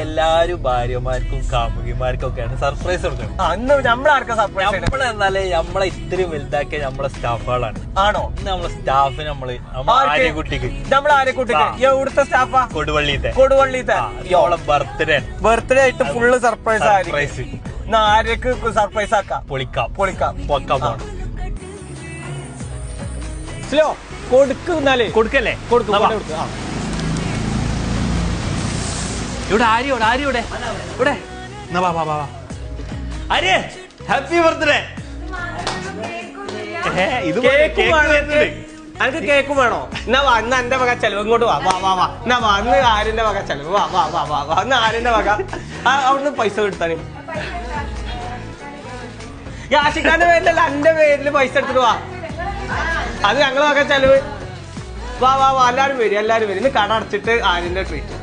എല്ലാരും ഭാര്യമാർക്കും കാമുകിമാർക്കും ഒക്കെയാണ് സർപ്രൈസ് കൊടുക്കുന്നത്. നമ്മളെന്നാലേ നമ്മളെ ഇത്രയും വലുതാക്കിയ നമ്മളെ സ്റ്റാഫുകളാണ്. ആണോ? നമ്മളെ സ്റ്റാഫ് നമ്മള് ആര്യക്കുട്ടിക്ക് എവിടുത്തെ സ്റ്റാഫാ? കൊടുവള്ളിത്തെ ബർത്ത്ഡേ ആയിട്ട് ഫുള്ള് സർപ്രൈസ് ആയിരിക്കും. ആര്യക്ക് സർപ്രൈസ് ആക്കാം. പൊളിക്കാം. സ്ലോ കൊടുക്കുന്നാലേ കൊടുക്കല്ലേ? കൊടുക്കും. ഇവിടെ ആര്യോടെ ഇവിടെ ആര്യ ഹാപ്പി ബർത്ത്ഡേ. അനക്ക് കേക്കും വേണോ? എന്നാ വാ, ഇന്ന് എന്റെ വക ചെലവ്. ഇങ്ങോട്ട് വാ. എന്നാ വാ, ഇന്ന് ആര്യന്റെ വക ചെലവ്. വാ ഇന്ന് ആര്യന്റെ വക. അവിടുന്ന് പൈസ കിട്ടാന് യാഷിക്കാന്റെ പേരിലല്ല, എന്റെ പേരില് പൈസ എടുത്തിട്ട് വാ. അത് ഞങ്ങളെ വക ചെലവ്. വാ എല്ലാരും വരും. ഇന്ന് കട അടച്ചിട്ട് ആര്യന്റെ ട്രീറ്റ്.